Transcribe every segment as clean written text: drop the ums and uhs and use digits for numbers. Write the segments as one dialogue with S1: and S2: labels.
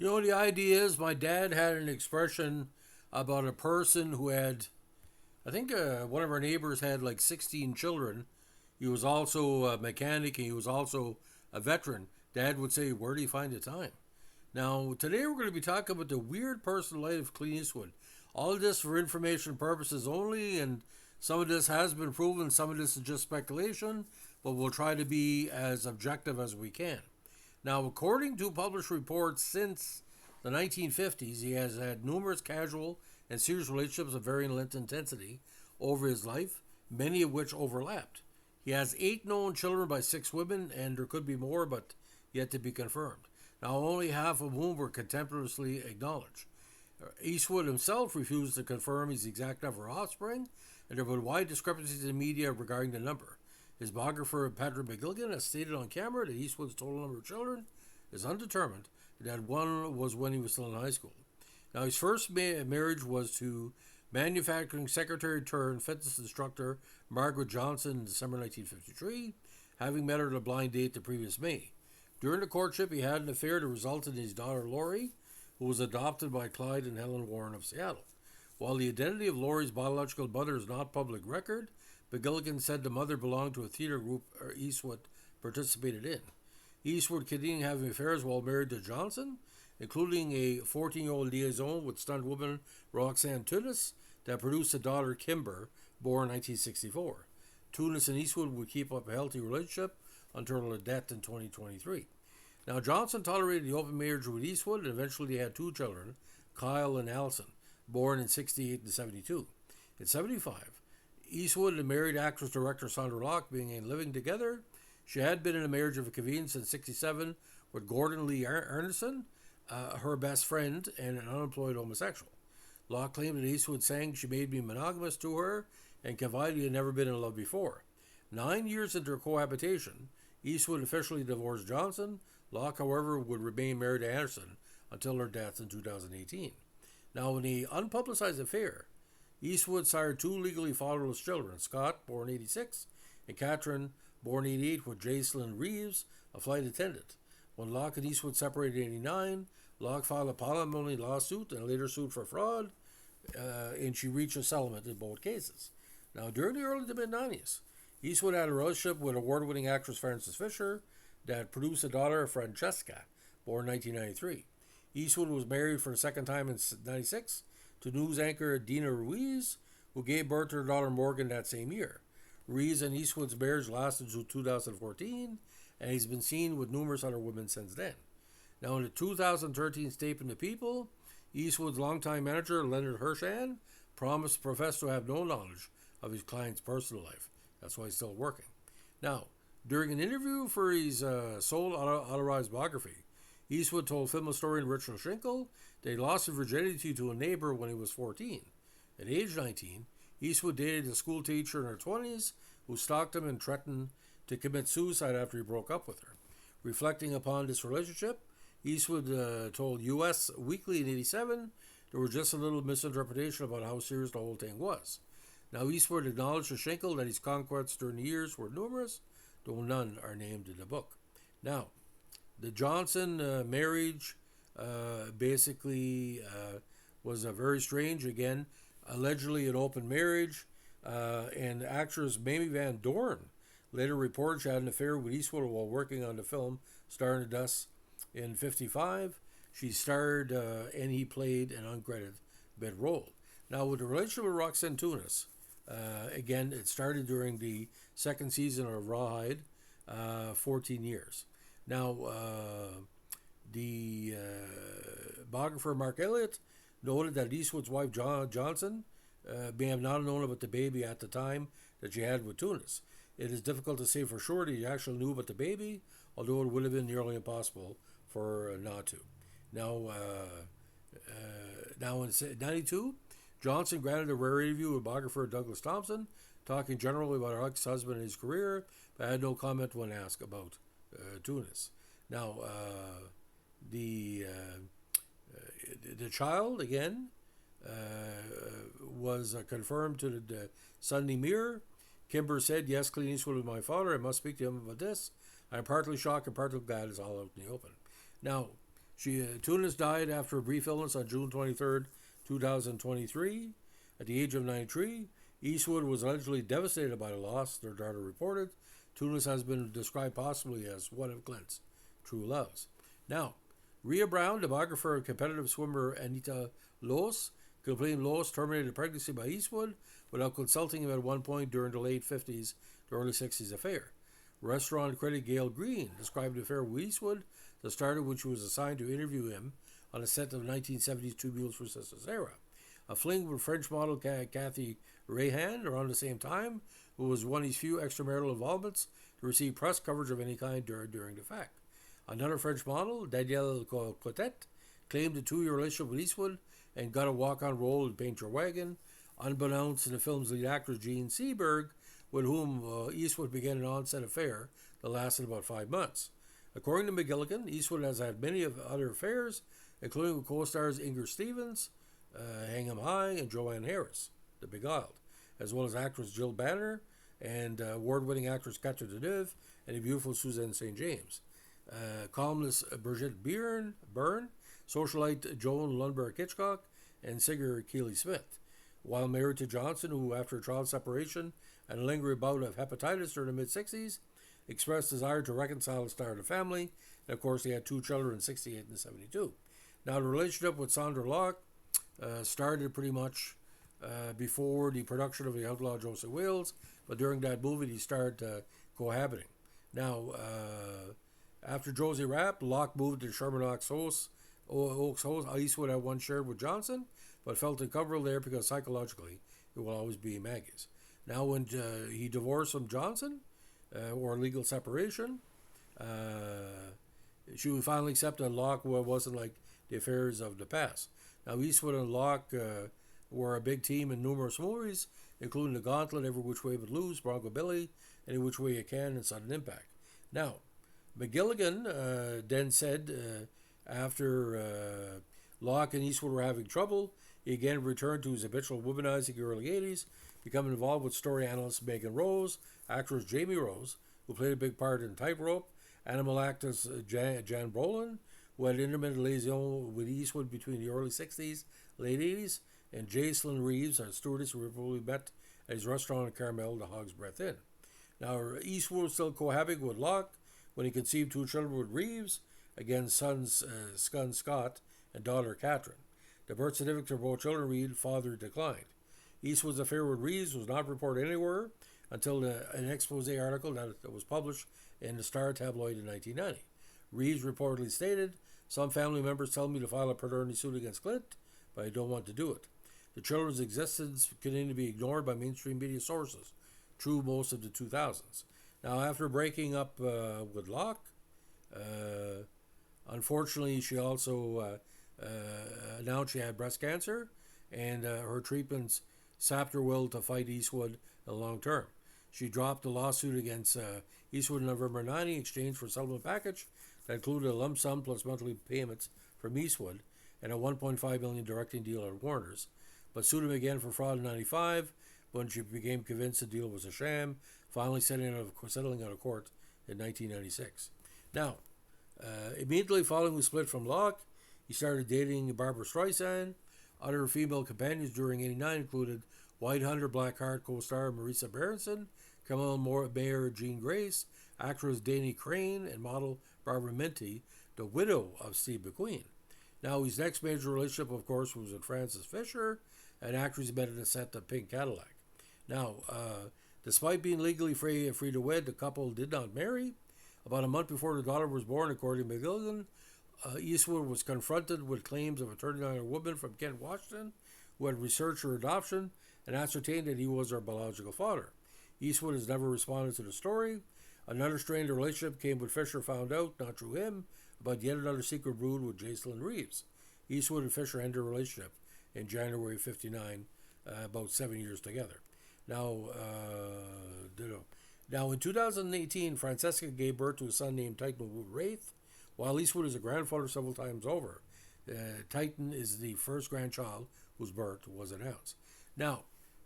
S1: The idea is my dad had an expression about a person who had, I think one of our neighbors had like 16 children. He was also a mechanic and he was also a veteran. Dad would say, "Where do you find the time?" Now, today we're going to be talking about the weird personal life of Clint Eastwood. All of this for information purposes only, and some of this has been proven, some of this is just speculation, but we'll try to be as objective as we can. Now, according to published reports since the 1950s, he has had numerous casual and serious relationships of varying length and intensity over his life, many of which overlapped. He has 8 known children by 6 women, and there could be more, but yet to be confirmed. Now, only half of whom were contemporaneously acknowledged. Eastwood himself refused to confirm his exact number of offspring, and there were wide discrepancies in the media regarding the number. His biographer, Patrick McGilligan, has stated on camera that Eastwood's total number of children is undetermined, and that one was when he was still in high school. Now, his first marriage was to manufacturing secretary turned fitness instructor Margaret Johnson in December 1953, having met her at a blind date the previous May. During the courtship, he had an affair that resulted in his daughter Lori, who was adopted by Clyde and Helen Warren of Seattle. While the identity of Lori's biological mother is not public record, McGilligan said the mother belonged to a theater group Eastwood participated in. Eastwood continued having affairs while married to Johnson, including a 14-year-old liaison with stunt woman Roxanne Tunis that produced a daughter Kimber, born in 1964. Tunis and Eastwood would keep up a healthy relationship until her death in 2023. Now, Johnson tolerated the open marriage with Eastwood and eventually they had 2 children, Kyle and Allison, born in 68 and 72. In 75, Eastwood and married actress-director Sandra Locke began living together. She had been in a marriage of convenience since 67 with Gordon Lee Erneson, her best friend and an unemployed homosexual. Locke claimed that Eastwood sang she made me monogamous to her and confided he had never been in love before. 9 years into their cohabitation, Eastwood officially divorced Johnson. Locke, however, would remain married to Anderson until her death in 2018. Now, in the unpublicized affair, Eastwood sired 2 legally fatherless children, Scott, born 86, and Catherine, born 88, with Jacelyn Reeves, a flight attendant. When Locke and Eastwood separated in 89, Locke filed a palimony lawsuit and later sued for fraud, and she reached a settlement in both cases. Now, during the early to mid-90s, Eastwood had a relationship with award-winning actress Frances Fisher that produced a daughter, Francesca, born 1993. Eastwood was married for the second time in 96 to news anchor Dina Ruiz, who gave birth to her daughter Morgan that same year. Ruiz and Eastwood's marriage lasted until 2014, and he's been seen with numerous other women since then. Now, in the 2013 Statement to People, Eastwood's longtime manager, Leonard Hershan, promised to profess to have no knowledge of his client's personal life. That's why he's still working. Now, during an interview for his sole authorized biography, Eastwood told film historian Richard Schinkel that he lost his virginity to a neighbor when he was 14. At age 19, Eastwood dated a school teacher in her 20s who stalked him and threatened to commit suicide after he broke up with her. Reflecting upon this relationship, Eastwood told U.S. Weekly in 87 there was just a little misinterpretation about how serious the whole thing was. Now, Eastwood acknowledged to Schinkel that his conquests during the years were numerous, though none are named in the book. Now, the Johnson marriage basically was very strange. Again, allegedly an open marriage, and actress Mamie Van Doren later reported she had an affair with Eastwood while working on the film Star in the Dust in 55. She starred and he played an uncredited bit role. Now, with the relationship with Roxanne Tunis, again, it started during the second season of Rawhide, 14 years. Now, the biographer Mark Elliott noted that Eastwood's wife Johnson may have not known about the baby at the time that she had with Tunis. It is difficult to say for sure that he actually knew about the baby, although it would have been nearly impossible for her not to. Now, in 92, Johnson granted a rare interview with biographer Douglas Thompson, talking generally about her ex-husband and his career, but had no comment when asked about Tunis. Now, the child, again, was confirmed to the Sunday Mirror. Kimber said, "Yes, Clint Eastwood was my father. I must speak to him about this. I'm partly shocked and partly glad it's all out in the open." Now, Tunis died after a brief illness on June 23rd, 2023, at the age of 93. Eastwood was allegedly devastated by the loss, their daughter reported. Tunis has been described possibly as one of Clint's true loves. Now, Rhea Brown, the biographer of competitive swimmer Anita Loos, complained Loos terminated a pregnancy by Eastwood without consulting him at one point during the late 50s to early 60s affair. Restaurant critic Gail Green described the affair with Eastwood that started when she was assigned to interview him on the set of 1970's Two Mules for Sister Sarah. A fling with French model Kathy Rayhan around the same time, who was one of his few extramarital involvements to receive press coverage of any kind during the fact. Another French model, Danielle Cotet, claimed a 2-year relationship with Eastwood and got a walk-on role in Paint Your Wagon, unbeknownst to the film's lead actress Jean Seberg, with whom Eastwood began an on-set affair that lasted about 5 months. According to McGilligan, Eastwood has had many other affairs, including with co-stars Inger Stevens, Hingham High, and Joanne Harris, the Beguiled, as well as actress Jill Banner and award-winning actress Katja Deneuve and the beautiful Suzanne St. James. Columnist Brigitte Byrne, socialite Joan Lundberg-Hitchcock, and singer Keely Smith. While married to Johnson, who, after a child separation and a lingering bout of hepatitis during the mid-60s, expressed desire to reconcile and start a family, and of course he had 2 children in 68 and 72. Now, the relationship with Sandra Locke started pretty much before the production of The Outlaw Joseph Wales, but during that movie they started cohabiting. Now, after Josie Rapp, Locke moved to Sherman Oaks House. Eastwood had once shared with Johnson, but felt uncomfortable there because psychologically it will always be Maggie's. Now, when he divorced from Johnson, or legal separation, she would finally accept that Locke wasn't like the affairs of the past. Now, Eastwood and Locke were a big team in numerous movies, including The Gauntlet, Every Which Way But Loose, Bronco Billy, Any Which Way You Can, and Sudden Impact. Now, McGilligan then said after Locke and Eastwood were having trouble, he again returned to his habitual womanizing in the early 80s, becoming involved with story analyst Megan Rose, actress Jamie Rose, who played a big part in Tightrope, animal actress Jan Brolin, who had intermittent liaison with Eastwood between the early 60s, late 80s, and Jacelyn Reeves, a stewardess who probably met at his restaurant in Carmel, the Hog's Breath Inn. Now, Eastwood was still cohabiting with Locke when he conceived 2 children with Reeves, again sons Scott and daughter Catherine. The birth certificate for both children read father declined. Eastwood's affair with Reeves was not reported anywhere until an expose article that was published in the Star tabloid in 1990. Reeves reportedly stated, "Some family members tell me to file a paternity suit against Clint, but I don't want to do it. The children's existence continued to be ignored by mainstream media sources through most of the 2000s. Now, after breaking up with Locke, unfortunately, she also announced she had breast cancer, and her treatments sapped her will to fight Eastwood in the long term. She dropped the lawsuit against Eastwood in November 90 in exchange for a settlement package that included a lump sum plus monthly payments from Eastwood and a $1.5 million directing deal at Warner's, but sued him again for fraud in 95 when she became convinced the deal was a sham, finally settling out of court in 1996. Now, immediately following the split from Locke, he started dating Barbara Streisand. Other female companions during '89 included White Hunter Black Heart co-star Marisa Berenson, Camille Mayer Jean Grace, actress Dani Crane, and model Barbara Minty, the widow of Steve McQueen. Now, his next major relationship, of course, was with Frances Fisher, an actress he met at the set of Pink Cadillac. Now, despite being legally free to wed, the couple did not marry. About a month before the daughter was born, according to McGilligan, Eastwood was confronted with claims of a 39-year-old woman from Kent, Washington, who had researched her adoption and ascertained that he was her biological father. Eastwood has never responded to the story. Another strained relationship came when Fisher found out, not through him, about yet another secret brood with Jacelyn Reeves. Eastwood and Fisher ended a relationship in January of '59, about 7 years together. Now, in 2018, Francesca gave birth to a son named Titan Wraith. While Eastwood is a grandfather several times over, Titan is the first grandchild whose birth was announced. Now,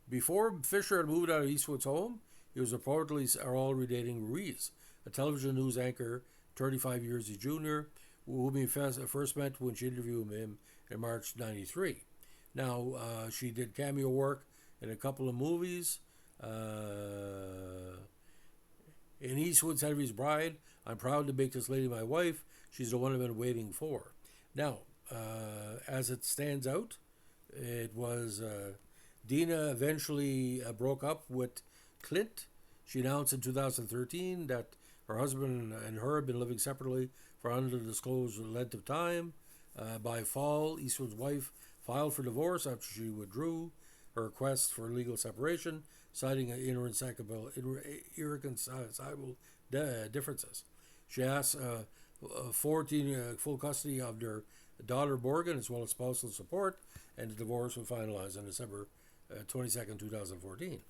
S1: before Fisher had moved out of Eastwood's home, he was reportedly already dating Reeves, a television news anchor, 35 years his junior, whom he first met when she interviewed him in March '93. Now, she did cameo work in a couple of movies. In Eastwood's Henry's Bride, I'm proud to make this lady my wife. She's the one I've been waiting for. Now, as it stands out, it was Dina eventually broke up with Clint. She announced in 2013 that her husband and her had been living separately for an undisclosed length of time. By fall, Eastwood's wife filed for divorce after she withdrew her request for legal separation, citing irreconcilable differences. She asked 14 full custody of their daughter Morgan, as well as spousal support, and the divorce was finalized on December 22nd, 2014.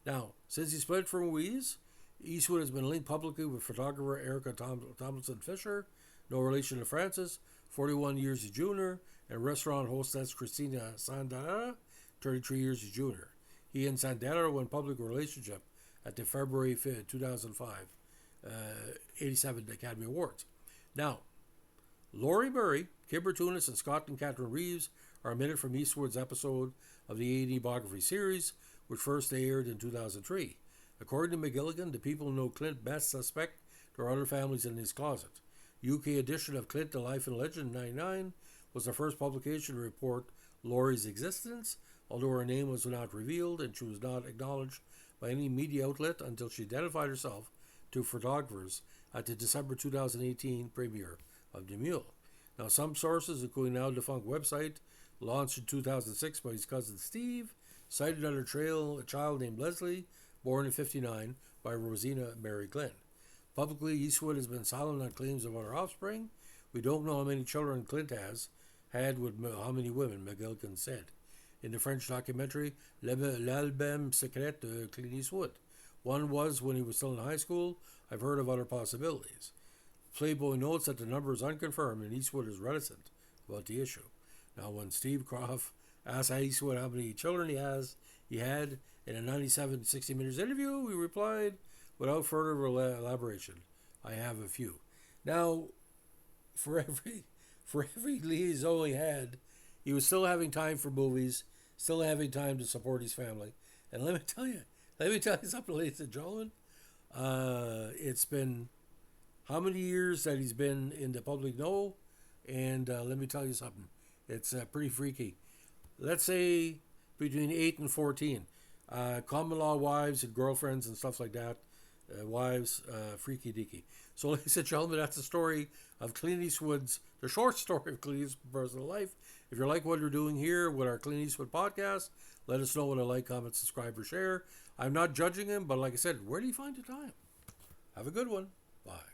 S1: Now, since he split from Louise, Eastwood has been linked publicly with photographer Erica Tomlinson Fisher, no relation to Francis, 41 years his junior, and restaurant hostess Christina Sandara, 33 years his junior. He and Sandara were in public relationship at the February 5th, 2005 87 Academy Awards. Now, Laurie Murray, Kimber Tunis, and Scott and Catherine Reeves are omitted from Eastwood's episode of the A&E biography series, which first aired in 2003. According to McGilligan, the people who know Clint best suspect there are other families in his closet. UK edition of Clint, The Life and Legend in 1999 was the first publication to report Laurie's existence, although her name was not revealed and she was not acknowledged by any media outlet until she identified herself to photographers at the December 2018 premiere of The Mule. Now, some sources, including now defunct website, launched in 2006 by his cousin Steve, cited on her trail a child named Leslie, born in '59 by Rosina Mary Glenn. Publicly, Eastwood has been silent on claims of other offspring. We don't know how many children Clint had with how many women, McGilligan said. In the French documentary L'Album Secret de Clint Eastwood. One was when he was still in high school. I've heard of other possibilities. Playboy notes that the number is unconfirmed and Eastwood is reticent about the issue. Now, when Steve Croft asked Eastwood how many children he had in a 97 60 Minutes interview, he replied, without further elaboration, I have a few. Now, for every liaison he had, he was still having time for movies, still having time to support his family. And let me tell you something, ladies and gentlemen. It's been how many years that he's been in the public know? And let me tell you something. It's pretty freaky. Let's say between 8 and 14. Common law wives and girlfriends and stuff like that. Wives, freaky deaky. So, ladies and gentlemen, that's the story of Clint Eastwood's, the short story of Clint Eastwood's personal life. If you like what we're doing here with our Clint Eastwood podcast, let us know with a like, comment, subscribe, or share. I'm not judging him, but like I said, where do you find the time? Have a good one. Bye.